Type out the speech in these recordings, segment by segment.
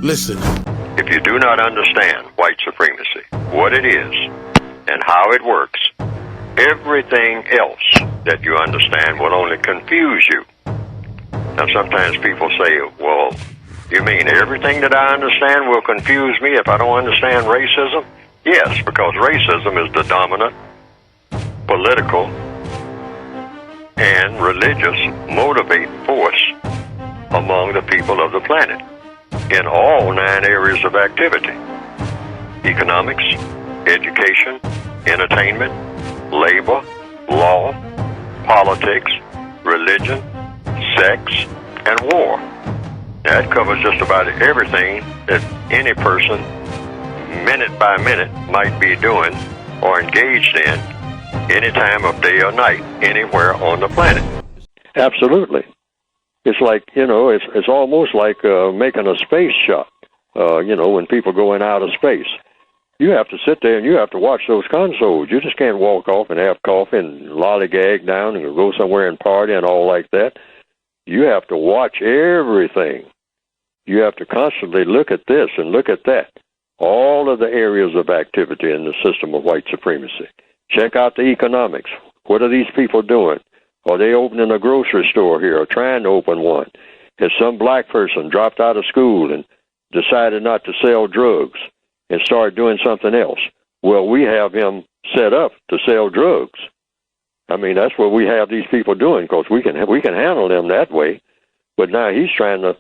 Listen. If you do not understand white supremacy, what it is, and how it works, everything else that you understand will only confuse you. Now, sometimes people say, well, you mean everything that I understand will confuse me if I don't understand racism? Yes, because racism is the dominant political and religious motivating force among the people of the planet in all 9 areas of activity: economics, education, entertainment, labor, law, politics, religion, sex, and war. That covers just about everything that any person, minute by minute, might be doing or engaged in any time of day or night, anywhere on the planet. Absolutely. It's like, it's almost like making a space shot, when people go in outer space. You have to sit there and you have to watch those consoles. You just can't walk off and have coffee and lollygag down and go somewhere and party and all like that. You have to watch everything. You have to constantly look at this and look at that. All of the areas of activity in the system of white supremacy. Check out the economics. What are these people doing? Are they opening a grocery store here or trying to open one? Has some black person dropped out of school and decided not to sell drugs and started doing something else? Well, we have him set up to sell drugs. I mean, that's what we have these people doing, because we can handle them that way. But now he's trying to,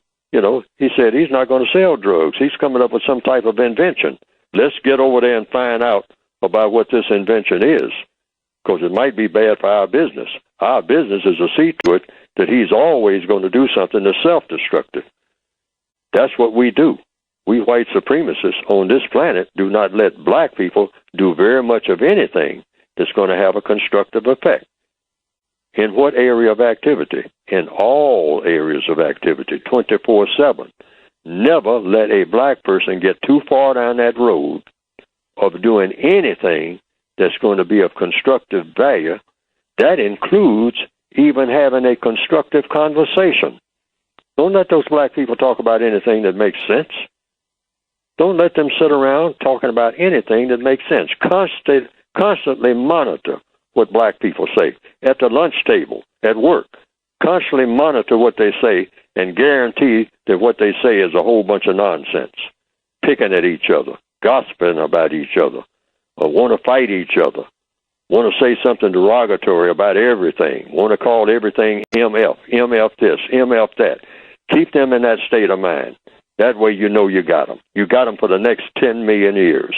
he said he's not going to sell drugs. He's coming up with some type of invention. Let's get over there and find out about what this invention is, because it might be bad for our business. Our business is to see to it that he's always going to do something that's self-destructive. That's what we do. We white supremacists on this planet do not let black people do very much of anything that's going to have a constructive effect. In what area of activity? In all areas of activity, 24/7. Never let a black person get too far down that road of doing anything that's going to be of constructive value. That includes even having a constructive conversation. Don't let those black people talk about anything that makes sense. Don't let them sit around talking about anything that makes sense. Constantly monitor what black people say at the lunch table, at work. Constantly monitor what they say and guarantee that what they say is a whole bunch of nonsense. Picking at each other, gossiping about each other, or want to fight each other, want to say something derogatory about everything, want to call everything MF, MF this, MF that. Keep them in that state of mind. That way you know you got them. You got them for the next 10 million years.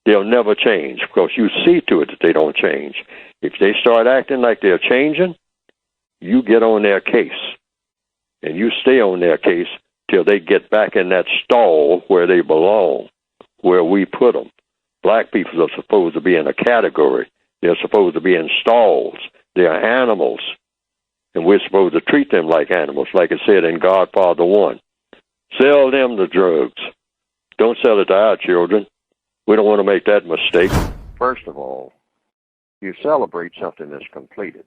They'll never change, because you see to it that they don't change. If they start acting like they're changing, you get on their case. And you stay on their case till they get back in that stall where they belong, where we put them. Black people are supposed to be in a category. They're supposed to be in stalls. They're animals. And we're supposed to treat them like animals, like it said in Godfather 1. Sell them the drugs. Don't sell it to our children. We don't want to make that mistake. First of all, you celebrate something that's completed,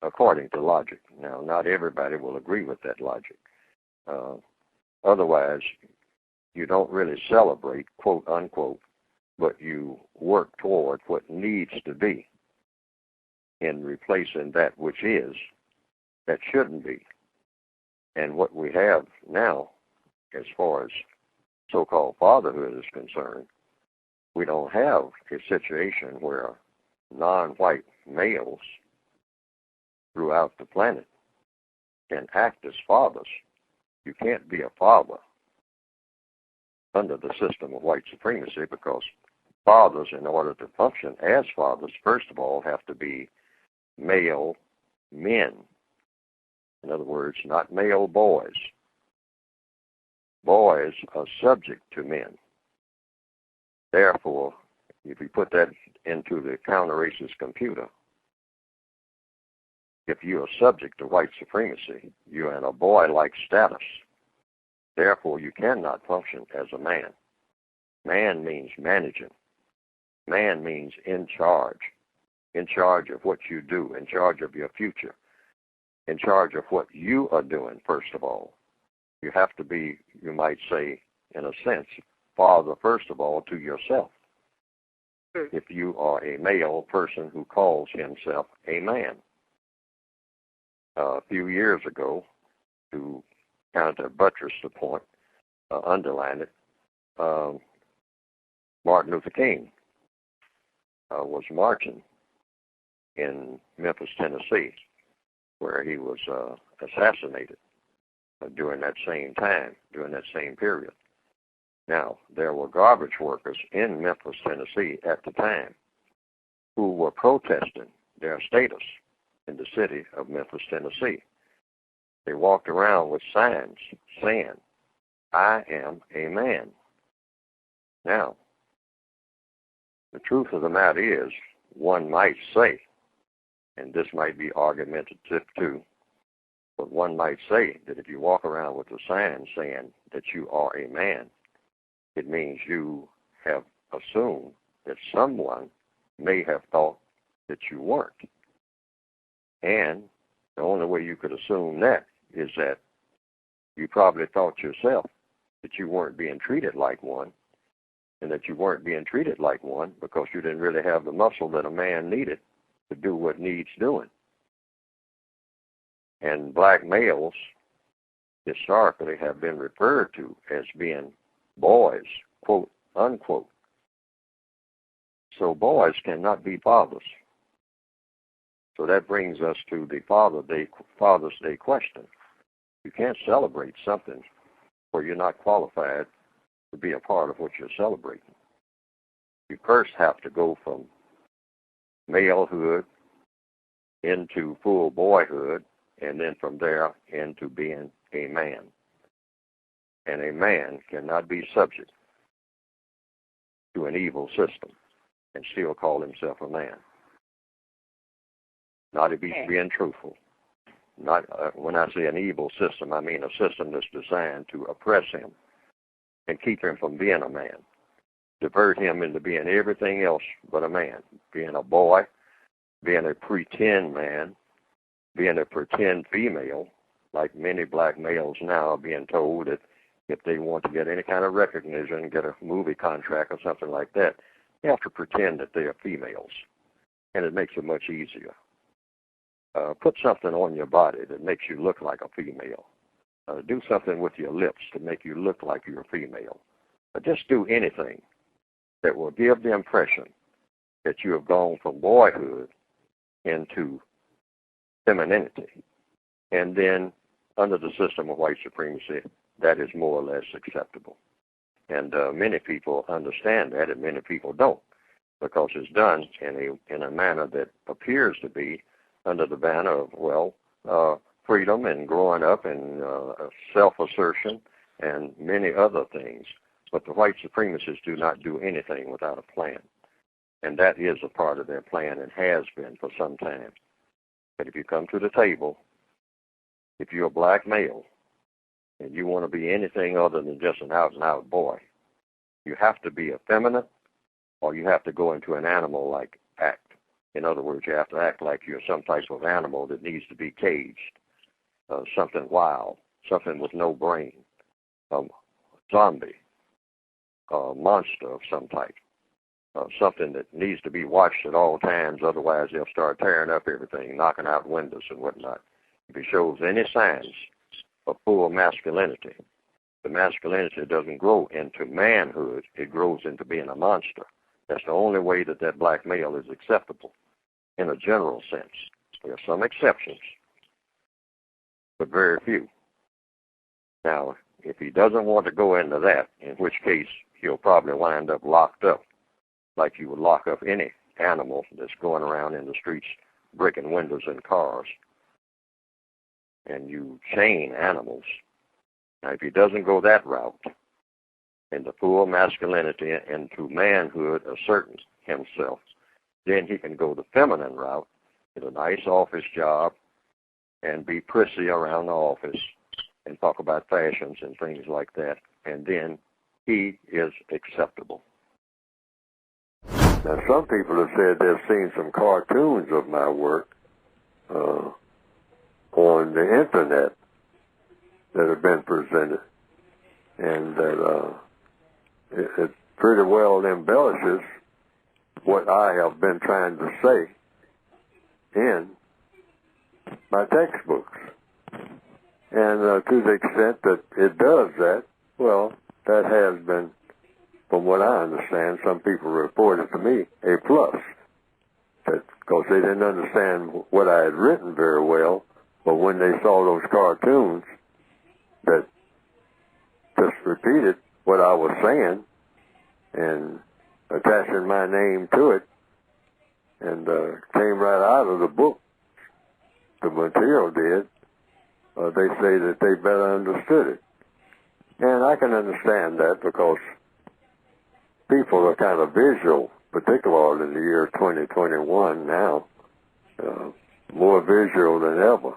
according to logic. Now, not everybody will agree with that logic. Otherwise, you don't really celebrate, quote unquote, but you work toward what needs to be in replacing that which is, that shouldn't be. And what we have now, as far as so-called fatherhood is concerned, we don't have a situation where non-white males throughout the planet can act as fathers. You can't be a father under the system of white supremacy, because fathers, in order to function as fathers, first of all, have to be male men. In other words, not male boys. Boys are subject to men. Therefore, if you put that into the counter-racist computer, if you are subject to white supremacy, you're in a boy-like status. Therefore, you cannot function as a man. Man means managing. Man means in charge of what you do, in charge of your future, in charge of what you are doing, first of all. You have to be, you might say, in a sense, father first of all to yourself. If you are a male person who calls himself a man. A few years ago, to kind of buttress the point, underline it, Martin Luther King was marching in Memphis, Tennessee, where he was assassinated during that same time, during that same period. Now, there were garbage workers in Memphis, Tennessee at the time who were protesting their status in the city of Memphis, Tennessee. They walked around with signs saying, "I am a man." Now, the truth of the matter is, one might say, and this might be argumentative too, but one might say that if you walk around with a sign saying that you are a man, it means you have assumed that someone may have thought that you weren't. And the only way you could assume that is that you probably thought yourself that you weren't being treated like one, and that you weren't being treated like one because you didn't really have the muscle that a man needed to do what needs doing. And black males historically have been referred to as being boys, quote, unquote. So boys cannot be fathers. So that brings us to the Father's Day question. You can't celebrate something where you're not qualified to be a part of what you're celebrating. You first have to go from malehood into full boyhood, and then from there into being a man. And a man cannot be subject to an evil system and still call himself a man. Not if he's being truthful. Not when I say an evil system, I mean a system that's designed to oppress him and keep him from being a man, divert him into being everything else but a man, being a boy, being a pretend man, being a pretend female, like many black males now are being told that if they want to get any kind of recognition, get a movie contract or something like that, they have to pretend that they are females, and it makes it much easier. Put something on your body that makes you look like a female. Do something with your lips to make you look like you're a female. Just do anything that will give the impression that you have gone from boyhood into femininity. And then, under the system of white supremacy, that is more or less acceptable. And many people understand that, and many people don't, because it's done in a manner that appears to be under the banner of, well, freedom and growing up and self-assertion and many other things. But the white supremacists do not do anything without a plan. And that is a part of their plan and has been for some time. But if you come to the table, if you're a black male and you want to be anything other than just an out-and-out boy, you have to be effeminate or you have to go into an animal-like act. In other words, you have to act like you're some type of animal that needs to be caged, something wild, something with no brain, a zombie, a monster of some type, something that needs to be watched at all times, otherwise they'll start tearing up everything, knocking out windows and whatnot. If he shows any signs of full masculinity, the masculinity doesn't grow into manhood, it grows into being a monster. That's the only way that that black male is acceptable in a general sense. There are some exceptions, but very few. Now, if he doesn't want to go into that, in which case he'll probably wind up locked up, like you would lock up any animal that's going around in the streets breaking windows in cars. And you chain animals. Now, if he doesn't go that route, into full masculinity and to manhood asserting himself, then he can go the feminine route, get a nice office job, and be prissy around the office and talk about fashions and things like that, and then he is acceptable. Now, some people have said they've seen some cartoons of my work on the internet, that have been presented, and that it pretty well embellishes what I have been trying to say in my textbooks. And to the extent that it does that, well, that has been, from what I understand, some people reported to me, a plus. Because they didn't understand what I had written very well, but when they saw those cartoons that just repeated what I was saying and attaching my name to it, and came right out of the book, the material did, they say that they better understood it. And I can understand that because people are kind of visual, particularly in the year 2021 now, more visual than ever.